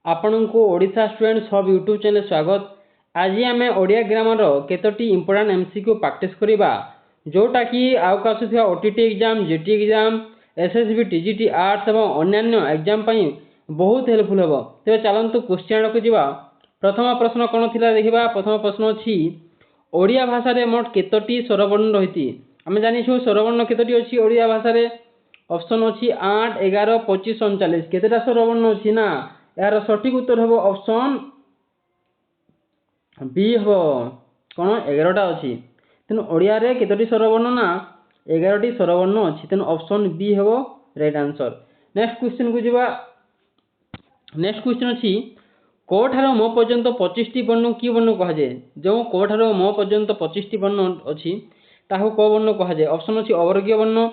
आपणको Odisha student सब YouTube channel स्वागत। आज आम ओडिया ग्रामर केतोटी इंपोर्टेंट एमसीक्यू प्रैक्टिस करवा जोटा कि आउक आसुवा OTT exam, GT exam, SSB, TGT, arts और अन्य एग्जाम बहुत हेल्पफुल हम। तेज चलतु क्वेश्चन को जावा। प्रथम प्रश्न कौन थी देखा। प्रथम प्रश्न अच्छी ओडिया भाषा रे मोट केतोटी स्वरवर्ण रही। आम जानिछु स्वरवर्ण केतोटी अच्छी ओडिया भाषा रे। ऑप्शन अच्छी 8, 11, 25, 39 केतेटा स्वरवर्ण अच्छी ना। यार सठिक उत्तर हम ऑप्शन बी हम कौन 11टा अच्छी। तेणु ओडिया रे केतोटी स्वरवर्ण ना 11टी स्वरवर्ण अच्छी। तेणु ऑप्शन बी हम राइट आंसर। नेक्स्ट क्वेश्चन को जावा। नेक्स्ट क्वेश्चन अच्छी क ठार म पर्यंत 25टी वर्ण कि वर्ण कहुए। जो क ठार म पर्यंत 25टी वर्ण अच्छी ताकू क वर्ण कहुए। ऑप्शन अच्छी अवर्गीय वर्ण,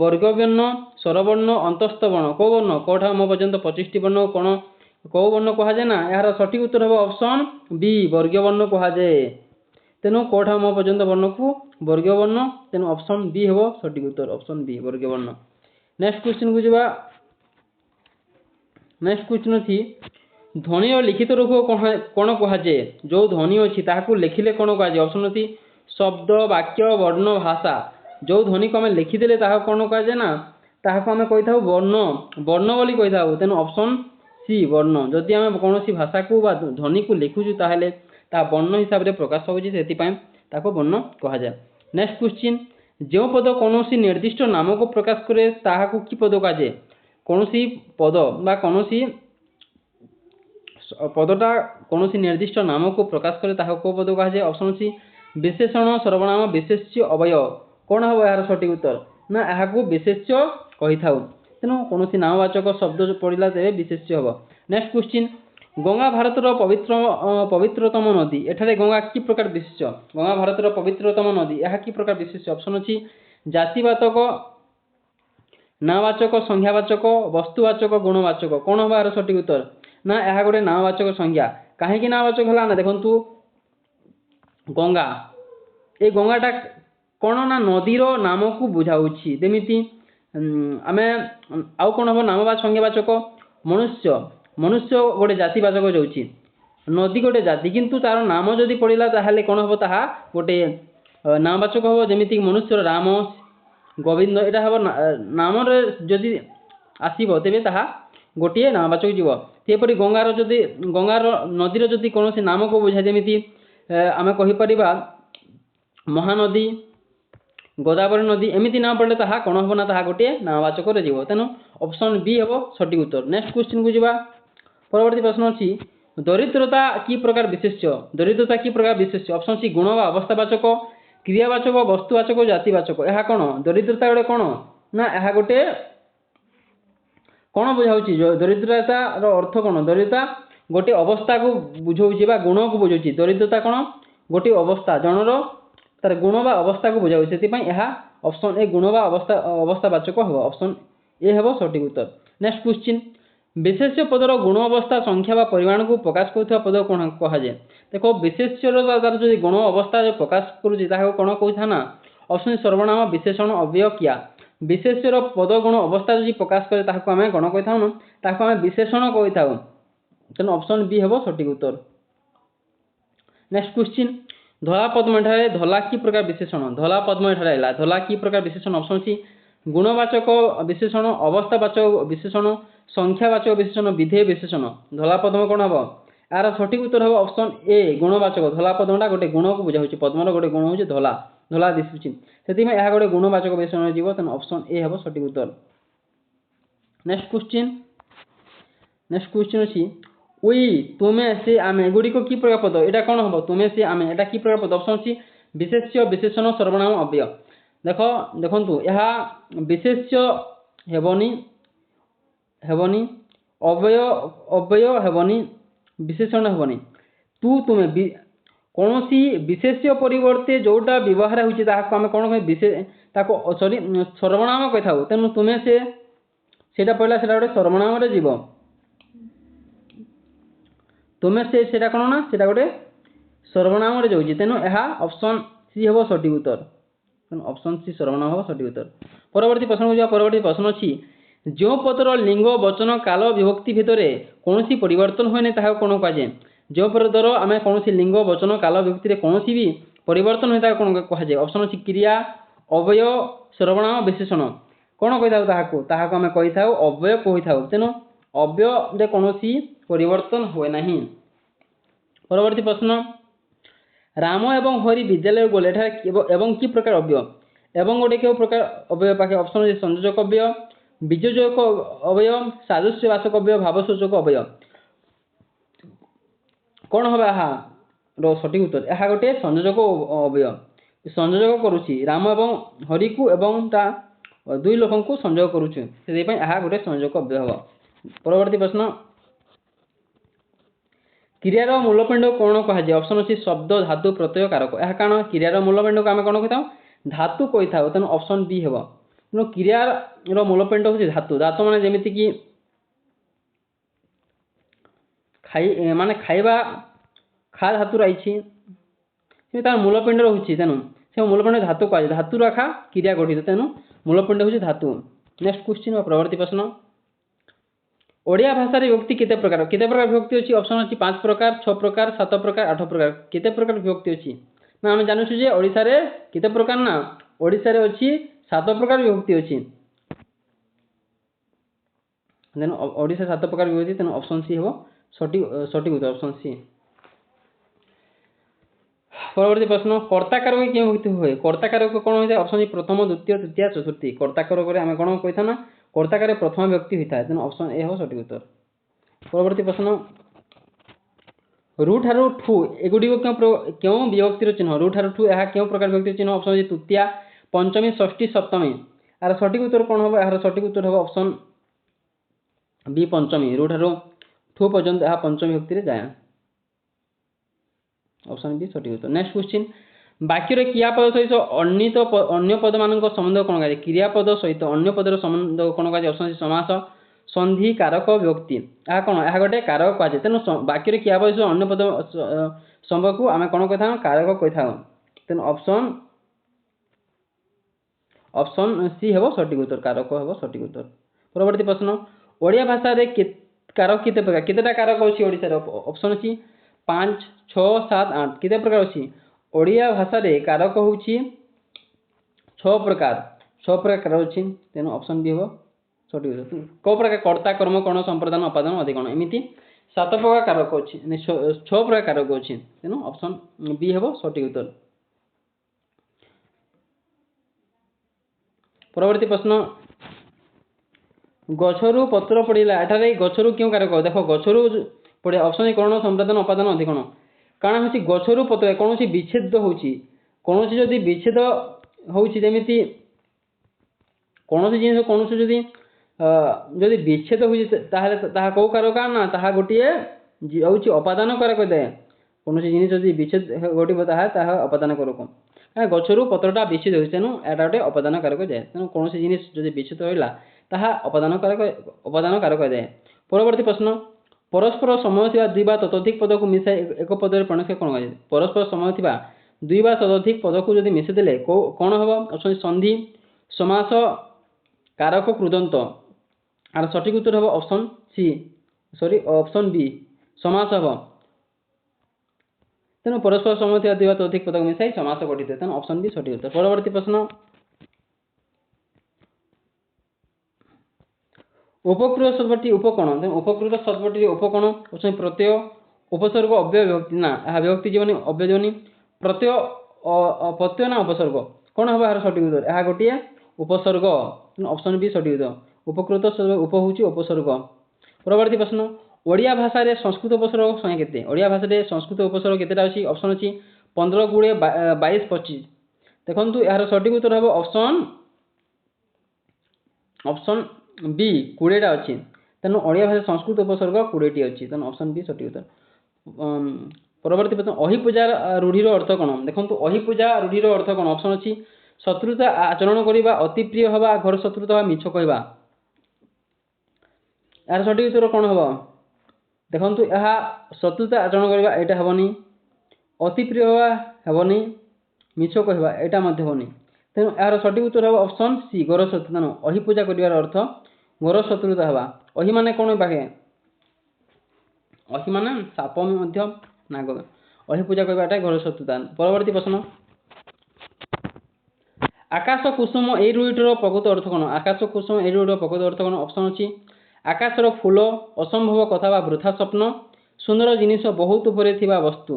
वर्ग वर्ण, स्वरवर्ण, अंतस्थ वर्ण। कौ वर्ण क ठार म पर्यंत 25टी वर्ण कौन कौ वर्ण कहुए ना। यार सठिक उत्तर हम ऑप्शन बी वर्गीय वर्ण कहुए। तेणु क ठार म पर्यंत वर्ण को वर्गीय वर्ण। तेणु ऑप्शन बी हम सठिक उत्तर ऑप्शन बी वर्गीय वर्ण। नेक्स्ट क्वेश्चन को जावा। नेक्स्ट क्वेश्चन अच्छी ध्वनि और लिखित रूप कौन कहुए। जो ध्वनि अच्छी ताकू लिखिले कौन कहुए। ऑप्शन अच्छी शब्द, वाक्य, वर्ण, भाषा। जो ध्वनि को आम लिखिदे कौन कहुए ना ताकू आम कही था वर्ण वर्ण बोली कही था। तेणु ऑप्शन सी वर्ण। जदि आम कौन भाषा को ध्वनि को लिखुचु ताहले ता वर्ण हिसाब से प्रकाश पाऊँच से वर्ण कहुए। नेक्स्ट क्वेश्चन जो पद कौन निर्दिष्ट नाम को प्रकाश करे ताकू कि पद कहुए। कौन पद बा कौन पदटा कौन निर्दिष्ट नाम को प्रकाश करे ताकू को पद कहुए। ऑप्शन अच्छी विशेषण, सर्वनाम, विशेष्य, अवय। कौन हम यार सठिक उत्तर ना यहाँ विशेष्य कही था। तेणु कौन नामवाचक शब्द पड़ा तेरे विशेष्य हम। नेक्स्ट क्वेश्चन गंगा भारतर पवित्रतम नदी। एठारे गंगा कि प्रकार विशेष्य। गंगा भारतर पवित्रतम नदी यह कि प्रकार विशेष्य। ऑप्शन अच्छी जातिवाचक, नावाचक, संज्ञावाचक, वस्तुवाचक, गुणवाचक। कौन हम यार सठिक उत्तर ना यह गोटे नावाचक संज्ञा। कहीं नावाचक है ना देखु गंगा ए गंगाटा कौन ना नदीर नाम को बुझाऊँगी। जमीती आम आउ कौन हम नाम संज्ञावाचक मनुष्य। मनुष्य गोटे जातिवाचक जाऊँगी। नदी गोटे जाति किंतु तार नाम जदि पड़ा ताहले कौन हम ताहा गोटे नामवाचक हम। जमीती मनुष्य राम, गोविंद यहाँ हम नाम जदि आसब तेरे ताहा गोटे नामवाचक जीव। सेपरी गंगार जदि गंगार नदीर जदि कौन नाम को बुझाए जमीती आम कहीपर महानदी, गोदावरी नदी एमती नाम पड़े ताहा कौन हम ना ताहा गोटे नामवाचक जीव। तेणु ऑप्शन बी हम सठिक उत्तर। नेक्स्ट क्वेश्चन को जावा। परवर्ती प्रश्न अच्छी दरिद्रता कि प्रकार विशेष्य। दरिद्रता कि प्रकार विशेष्य। ऑप्शन सी गुण व अवस्थावाचक, क्रियावाचक, वस्तुवाचक, जातिवाचक। यह कौन दरिद्रता गोटे कौन ना यह गोटे कौन बुझाऊँगी। दरिद्रतार अर्थ कौन। दरिद्रता गोटे अवस्था को बुझाऊँगी गुण को बुझाऊँगी। दरिद्रता कौन गोटे अवस्था जनर तार गुण व अवस्था को बुझाऊँ। से यह ऑप्शन ए गुण व अवस्थावाचक हम। ऑप्शन ए हम सठिक उत्तर। नेक्स्ट क्वेश्चन विशेष्य पदर गुण अवस्था संख्या व परिमाण को प्रकाश करुवा पद कौन कहुए। देखो विशेष्यर तार जो गुण अवस्था जो प्रकाश करुँचा कौन कही ना। ऑप्शन सर्वनाम, विशेषण, अव्यय, क्रिया। विशेष्यर पद गुण अवस्था जो प्रकाश करे ताकू आम कौन कही था ताकू आम विशेषण कही था। तेणु ऑप्शन बी हम सठिक उत्तर। नेक्स्ट क्वेश्चन धला पद्म एठारे धला कि प्रकार विशेषण। धला पद्म एठारे है धला कि प्रकार विशेषण। ऑप्शन सी गुणवाचक विशेषण, अवस्थावाचक विशेषण, संख्यावाचक विशेषण, विधेय विशेषण। धला पद्म कौन हम यार सठिक उत्तर हम ऑप्शन ए गुणवाचक। धला पद्मटा गोटे गुण को बुझाऊँगी। पद्मर गोटे गुण हूँ धला धला दिशुची से यह गोटे गुणवाचक विशेषण जीव। तेणु ऑप्शन ए हम सठिक उत्तर। Next question. नेक्स्ट क्वेश्चन अच्छी उई, तुमे, से, आमे एगुड़ी कि प्रकार पद। यहाँ कौन हम तुमे, से, आमे एटा कि प्रकार पद। ऑप्शन अच्छी विशेष्य, विशेषण, सर्वनाम, अव्यय। देख देखु यह विशेष्य हेबनी हेबनी, अव्यय अव्यय हेबनी, विशेषण हेबनी। तू तुमे कौन विशेष्य परिवर्ते जोटा व्यवहार होम कौन कह सॉरी सर्वनाम कही था। तेणु तुमे से पड़ा से गोटे सर्वनाम जीव। तुमे से कौन ना से गोटे सर्वनाम जाऊँगी। तेणु यह ऑप्शन सी हम सठिक उत्तर। ऑप्शन सी सर्वनाम हम सठिक उत्तर। परवर्ती प्रश्न को जावा। परवर्ती प्रश्न अच्छी जो पदर लिंग वचन काल विभक्ति भितर कौन परिवर्तन हुए ताहा कौन कहुए जो पदर आम कौन लिंग वचन काल विभक्ति कौन भी परिवर्तन हुए कौन कहुए ऑप्शन अच्छी क्रिया अव्यय सर्वनाम विशेषण कौन कही था आम कही था अव्यय कही था तेणु अव्यय कौन परिवर्तन हुए ना। परवर्ती प्रश्न राम एवं हरि विद्यालय गले एवं कि प्रकार अव्यय एवं गोटे क्यों प्रकार अव्यय पाखे ऑप्शन अच्छे संयोजक अव्यय बीजोजक अव्यय सादृश्यवाचक अव्यय भावसूचक अव्यय कौन हम यहाँ सठिक उत्तर यह गोटे संयोजक अव्यय संयोजक करुच्ची राम एवं हरि को एवं ता दुई लोक को संयोग करुच्छे से गोटे संयोजक अव्यय हम। परवर्ती प्रश्न क्रियार मूलपिंड कौन कहुए ऑप्शन अच्छी शब्द धातु प्रत्यय कारक यह कारण क्रियार मूलपिंड को आम कौन कही धातु कही था तेणु ऑप्शन बी हम। तेणु क्रियार मूलपिंड हूँ धातु धातु माने जमीती कि खाई माने खाइबा खा धातु रही तार मूलपिंड रोचे तेणु से मूलपिंड धातु कहुए धातु आखा क्रिया गठित तेणु मूलपिंड हूँ धातु। नेक्स्ट क्वेश्चन प्रवर्ती प्रश्न ओडिया भाषा विभक्ति केते प्रकार विभक्ति अच्छी ऑप्शन अच्छी 5 प्रकार 6 प्रकार 7 प्रकार 8 प्रकार केते प्रकार विभक्ति अच्छी ना आम जानूँ जे ओडिशा रे केते प्रकार ना ओडिशा रे अच्छी 7 प्रकार विभक्ति अच्छी देन ओडिशा 7 प्रकार विभक्ति तेणु ऑप्शन सी हम सठिक उत्तर ऑप्शन सी। परवर्ती प्रश्न कर्ताकार क्यों विभक्ति हुए कर्ताकार कौन होता है ऑप्शन प्रथम द्वितीय तृतीय चतुर्थी कर्ताकार आम कौन कही था ना कर्ताकार प्रथम विभक्ति होता है तेणु ऑप्शन ए हम सठिक उत्तर। परवर्ती प्रश्न रु ठारू ठू एगुड़िक क्यों विभक्तिर चिन्ह रु ठारू ठू यह क्यों प्रकार विभक्तिर चिन्ह ऑप्शन तृतीया पंचमी षष्ठी सप्तमी यार सठिक उत्तर कौन हम यार सठिक उत्तर हम ऑप्शन बी पंचमी रु ठारू ठू पर्यंत यह पंचमी विभक्ति जाए ऑप्शन बी सठिक उत्तर। नेक्स्ट क्वेश्चन वाक्य क्रियापद सहित अन्य पद मान संबंध कौन कहे क्रियापद सहित अन्य पदर संबंध कौन कहे ऑप्शन समास संधि कारक विभक्ति यह कौन यह गोटे कारक कहुए तेणु वाक्य क्रियापद सहित अन्य पद संबंध को आम कौन कही था कारक कही था तेणु ऑप्शन सी हम सठिक उत्तर कारक हम सठिक उत्तर। परवर्ती प्रश्न ओडिया भाषा कारक केते प्रकार केतेटा कारक अच्छी ओडिशा ऑप्शन अच्छी 5 6 7 8 केते प्रकार अच्छी ओडिया भाषा रे कारक हूँ 6 प्रकार अच्छी तेणु ऑप्शन बी हम सठिक उत्तर। कौ प्रकार कर्ता कर्म कर्ण संप्रदान अपादान अधिकरण एमती 7 प्रकार कारक अच्छी 6 प्रकार कारक अच्छी तेणु ऑप्शन बी हम सठिक उत्तर। परवर्ती प्रश्न गछरु पत्र पड़ा एठारे गछरु क्यों कारक देख गछरु पड़ा ऑप्शन कर्ण संप्रदान अपादान अधिकरण कारण हूँ गछरु पत्र कौन विच्छेद होची कौन जदि विच्छेद होती कौन जिन कौन जदि विच्छेद हो कौ कारक ना ताहा गोटे हूँ अपादान कारक दे कौन जिन जदि विच्छेद घटो ताहा अपादान कारक गछरु पत्रटा विच्छेद हो तेणु एटा गोटे अपादान कारक जाए तेणु कौन जिन जदि विच्छेद होगा ताहा अपादान कारक जाए। परवर्ती प्रश्न परस्पर समय थी दुई बा ततोधिक पद को मिसाई एक पदर परिणत कौन कहे परस्पर समय थी दुई बा ततोधिक पद को जब मिसेदेले कौन हम ऑप्शन संधि समास कारक कृदंत आर सठिक उत्तर हम option C sorry option B समास हम तेणु परस्पर समय थी दुई बा ततोधिक पद को मिसाई समास गठित तेणु ऑप्शन बी सठिक उत्तर। परवर्ती प्रश्न उपकृत शब्दटी उपकोण उपकृत शब्दटी उपकोण ऑप्शन प्रत्यय उपसर्ग अव्यय विभक्ति ना यह विभक्ति जीवन अव्यय जीवनी प्रत्यय ना उपसर्ग कौन हम यार सठिक उत्तर यह गोटे उपसर्ग ऑप्शन बी सठिक उत्तर उपकृत शब्द उप हूँ उपसर्ग। परवर्ती प्रश्न ओडिया भाषा रे संस्कृत उपसर्ग संख्या केते ओडिया भाषा रे संस्कृत उपसर्ग केतेटा अछि ऑप्शन अछि 15 गुणे 22 25 देखंतु यार सठिक उत्तर हम ऑप्शन बी 20टा अच्छी तेणु ओडिया भाषा संस्कृत उपसर्ग 20टी अच्छी तेणु ऑप्शन बी सठिक उत्तर। परवर्ती प्रश्न अहिपूजार रूढ़ीर अर्थ कौन देखो अहिपूजा रूढ़ीर अर्थ कौन ऑप्शन अच्छी शत्रुता आचरण करवा अति प्रिय हवा घर शत्रुता हवा मिछ कहवा यार सठिक उत्तर कौन हम देखो यह शत्रुता आचरण करवा यहाँ हेनी अति प्रिय हवा हेनी मिछ कहवा यहाँ हेनी तेणु यार सठिक उत्तर हम ऑप्शन सी घर शत्रु तेणु अहिपूजा कर अर्थ ଘୋର ଶତ୍ରୁତା ହେବା। ଅହି ମାନେ କ'ଣ ପାଖେ? ଅହି ମାନେ ସାପ ମଧ୍ୟ ନାଗ। ଅହି ପୂଜା କରିବାଟା ଘୋର ଶତ୍ରୁତା। ପରବର୍ତ୍ତୀ ପ୍ରଶ୍ନ, ଆକାଶ କୁସୁମ ଏଇ ଦୁଇଟିର ପ୍ରକୃତ ଅର୍ଥ କ'ଣ? ଆକାଶ କୁସୁମ ଏଇ ଦୁଇଟିର ପ୍ରକୃତ ଅର୍ଥ କ'ଣ? ଅପସନ୍ ଅଛି ଆକାଶର ଫୁଲ, ଅସମ୍ଭବ କଥା ବା ବୃଥା ସ୍ୱପ୍ନ, ସୁନ୍ଦର ଜିନିଷ ବହୁତ ଉପରେ ଥିବା ବସ୍ତୁ।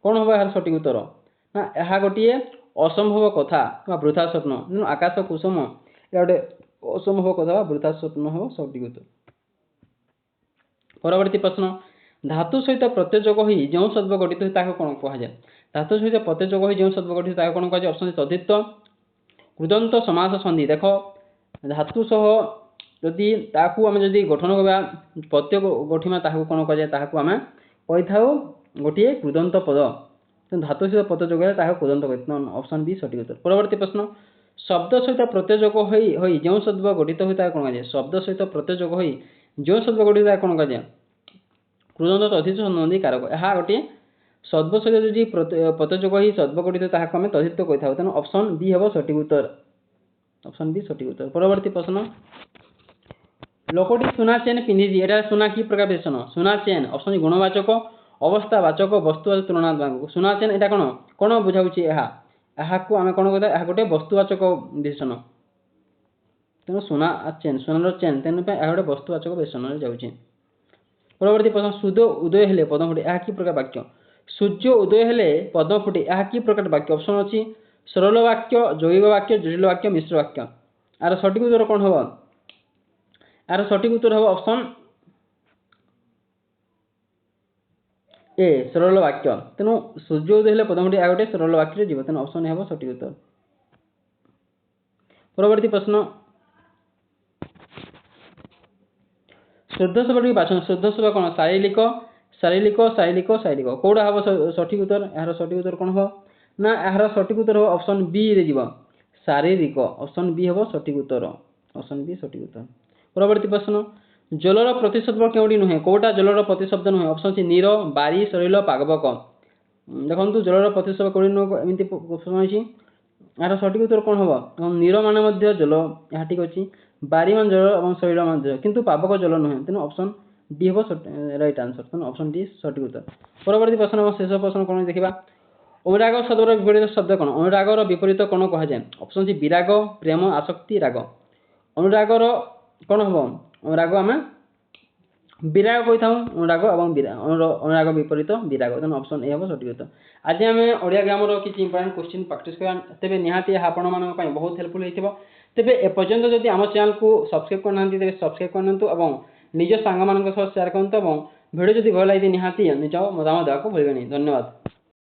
କ'ଣ ହେବ ଏହାର ସଠିକ୍ ଉତ୍ତର? ନା ଏହା ଗୋଟିଏ ଅସମ୍ଭବ କଥା ବା ବୃଥା ସ୍ୱପ୍ନ। ତେଣୁ ଆକାଶ କୁସୁମ ଏହା ଗୋଟେ ଅସମ୍ଭବ କଥା ବା ବୃଥା ସ୍ୱପ୍ନ ହେବ ସଠିକ୍ ଉତ୍ତର। ପରବର୍ତ୍ତୀ ପ୍ରଶ୍ନ, ଧାତୁ ସହିତ ପ୍ରତ୍ୟଯୋଗ ହୋଇ ଯେଉଁ ଶବ୍ଦ ଗଠିତ ହୁଏ ତାହାକୁ କ'ଣ କୁହାଯାଏ? ଧାତୁ ସହିତ ପ୍ରତ୍ୟଯୋଗ ହୋଇ ଯେଉଁ ଶବ୍ଦ ଗଠିତ ତାହାକୁ କ'ଣ କୁହାଯାଏ? ଅପସନ୍ ତଦ୍ଧିତ, କୃଦନ୍ତ, ସମାସ, ସନ୍ଧି। ଦେଖ ଧାତୁ ସହ ଯଦି ତାହାକୁ ଆମେ ଯଦି ଗଠନ କରିବା ପ୍ରତ୍ୟୟ ଗଠିମା ତାହାକୁ କ'ଣ କୁହାଯାଏ? ତାହାକୁ ଆମେ କହିଥାଉ ଗୋଟିଏ କୃଦନ୍ତ ପଦ। ତେଣୁ ଧାତୁ ସହିତ ପ୍ରତ୍ୟଯୋଗ ହେଲେ ତାହାକୁ କୃଦନ୍ତ କହିଥାଉ। ଅପସନ୍ ବି ସଠିକ୍ ଉତ୍ତର। ପରବର୍ତ୍ତୀ ପ୍ରଶ୍ନ, ଶବ୍ଦ ସହିତ ପ୍ରତ୍ୟଯୋଗ ହୋଇ ଯେଉଁ ଶବ୍ଦ ଗଠିତ ହୁଏ ତାହାକୁ କ'ଣ କୁହାଯାଏ? ଶବ୍ଦ ସହିତ ପ୍ରତ୍ୟଯୋଗ ହୋଇ ଯେଉଁ ଶବ୍ଦ ଗଠିତ ତାହାକୁ କ'ଣ କୁହାଯାଏ? କୃଦନ୍ତ, ତଦ୍ଧିତ, ସନ୍ଧି, କାରକ। ଏହା ଗୋଟିଏ ଶବ୍ଦ ସହିତ ଯଦି ପ୍ରତ୍ୟଯୋଗ ହୋଇ ଶବ୍ଦ ଗଠିତ ତାହାକୁ ଆମେ ତଦ୍ଧିତ କହିଥାଉ। ତେଣୁ ଅପସନ୍ ବି ହେବ ସଠିକ୍ ଉତ୍ତର। ଅପସନ୍ ବି ସଠିକ୍ ଉତ୍ତର। ପରବର୍ତ୍ତୀ ପ୍ରଶ୍ନ, ଲୋକଟି ସୁନା ଚେନ୍ ପିନ୍ଧିଛି। ଏଠାରେ ସୁନା କି ପ୍ରକାର ବିଶେଷଣ? ସୁନା ଚେନ୍ ଅପସନ୍ ଗୁଣବାଚକ, ଅବସ୍ଥାବାଚକ, ବସ୍ତୁବାଚକ, ତୁଳନାତ୍ମକ। ସୁନା ଚେନ୍ ଏଇଟା କ'ଣ କ'ଣ ବୁଝାଉଛି? ଏହାକୁ ଆମେ କ'ଣ କହିବା? ଏହା ଗୋଟେ ବସ୍ତୁବାଚକ ବିଶେଷଣ। ତେଣୁ ସୁନା ଚେନ୍, ସୁନାର ଚେନ୍, ତେଣୁ ପାଇଁ ଏହା ଗୋଟେ ବସ୍ତୁବାଚକ ବିଶେଷଣରେ ଯାଉଛି। ପରବର୍ତ୍ତୀ ପ୍ରଶ୍ନ, ସୂର୍ଯ୍ୟ ଉଦୟ ହେଲେ ପଦ୍ମ ଫୁଟେ। ଏହା କି ପ୍ରକାର ବାକ୍ୟ? ସୂର୍ଯ୍ୟ ଉଦୟ ହେଲେ ପଦ୍ମ ଫୁଟେ ଏହା କି ପ୍ରକାର ବାକ୍ୟ? ଅପସନ୍ ଅଛି ସରଳ ବାକ୍ୟ, ଯୌଗିକ ବାକ୍ୟ, ଜଟିଳ ବାକ୍ୟ, ମିଶ୍ର ବାକ୍ୟ। ଏହାର ସଠିକ୍ ଉତ୍ତର କ'ଣ ହେବ? ଏହାର ସଠିକ୍ ଉତ୍ତର ହେବ ଅପସନ୍ ଏ ସରଳ ବାକ୍ୟ। ତେଣୁ ସୂର୍ଯ୍ୟ ଉଦୟ ହେଲେ ପଦ୍ମ ଫୁଟେ ଏହା ଗୋଟେ ସରଳ ବାକ୍ୟରେ ଯିବ। ତେଣୁ ଅପସନ୍ ହେବ ସଠିକ୍ ଉତ୍ତର। ପରବର୍ତ୍ତୀ ପ୍ରଶ୍ନ, ଶୁଦ୍ଧ ଶବ୍ଦଟି ବାଛନ୍ତୁ। ଶୁଦ୍ଧ ଶବ୍ଦ କ'ଣ? ଶାରୀରିକ, ଶାରୀରିକ, ଶାରୀରିକ, ଶାରୀରିକ। କେଉଁଟା ହେବ ସଠିକ୍ ଉତ୍ତର? ଏହାର ସଠିକ୍ ଉତ୍ତର କ'ଣ ହେବ? ନା ଏହାର ସଠିକ୍ ଉତ୍ତର ହେବ ଅପସନ୍ ବି ରେ ଯିବ, ଶାରୀରିକ। ଅପସନ୍ ବି ହେବ ସଠିକ୍ ଉତ୍ତର। ଅପସନ୍ ବି ସଠିକ୍ ଉତ୍ତର। ପରବର୍ତ୍ତୀ ପ୍ରଶ୍ନ, ଜଲର ପ୍ରତିଶବ୍ଦ କେଉଁଠି ନୁହେଁ? କେଉଁଟା ଜଲର ପ୍ରତିଶବ୍ଦ ନୁହେଁ? ଅପସନ୍ ଅଛି ନୀର, ବାରି, ସରିଳ, ପାଗବକ। ଦେଖନ୍ତୁ ଜଲର ପ୍ରତିଶବ୍ଦ କେଉଁଠି ନୁହେଁ ଏମିତି ପ୍ରଶ୍ନ ଅଛି। ଏହାର ସଠିକ୍ ଉତ୍ତର କ'ଣ ହେବ? ନୀର ମାନେ ମଧ୍ୟ ଜଲ, ଏହା ଠିକ୍ ଅଛି। ବାରି ମାନେ ଜଳ ଏବଂ ସରିଳ ମାନେ ଜଳ, କିନ୍ତୁ ପାବକ ଜଳ ନୁହେଁ। ତେଣୁ ଅପସନ୍ ଡି ହେବ ରାଇଟ୍ ଆନ୍ସର୍। ତେଣୁ ଅପସନ୍ ଡି ସଠିକ୍ ଉତ୍ତର। ପରବର୍ତ୍ତୀ ପ୍ରଶ୍ନ ଏବଂ ଶେଷ ପ୍ରଶ୍ନ କ'ଣ ଦେଖିବା। ଅନୁରାଗ ଶବ୍ଦର ବିପରୀତ ଶବ୍ଦ କ'ଣ? ଅନୁରାଗର ବିପରୀତ କ'ଣ କୁହାଯାଏ? ଅପସନ୍ ଅଛି ବିରାଗ, ପ୍ରେମ, ଆସକ୍ତି, ରାଗ। ଅନୁରାଗର କ'ଣ ହେବ? ରାଗ ଆମେ ବିରାଗ କହିଥାଉ। ଅନୁରାଗ ଏବଂ ଅନୁରାଗ ବିପରୀତ ବିରାଗ। ତେଣୁ ଅପସନ୍ ଏ ହେବ ସଠିକ୍ ଉତ୍ତର। ଆଜି ଆମେ ଓଡ଼ିଆ ଗ୍ରାମର କିଛି ଇମ୍ପୋର୍ଟାଣ୍ଟ କ୍ୱେଶ୍ଚିନ୍ ପ୍ରାକ୍ଟିସ୍ କରିବା। ତେବେ ନିହାତି ଏହା ଆପଣମାନଙ୍କ ପାଇଁ ବହୁତ ହେଲ୍ପଫୁଲ୍ ହୋଇଥିବ। ତେବେ ଏପର୍ଯ୍ୟନ୍ତ ଯଦି ଆମ ଚ୍ୟାନେଲକୁ ସବସ୍କ୍ରାଇବ୍ କରିନାହାନ୍ତି ତେବେ ସବସ୍କ୍ରାଇବ୍ କରିନିଅନ୍ତୁ ଏବଂ ନିଜ ସାଙ୍ଗମାନଙ୍କ ସହ ସେୟାର କରନ୍ତୁ ଏବଂ ଭିଡ଼ିଓ ଯଦି ଭଲ ଲାଗିଛି ନିହାତି ନିଜ ମତାମତ ଦେବାକୁ ଭୁଲିବେନି। ଧନ୍ୟବାଦ।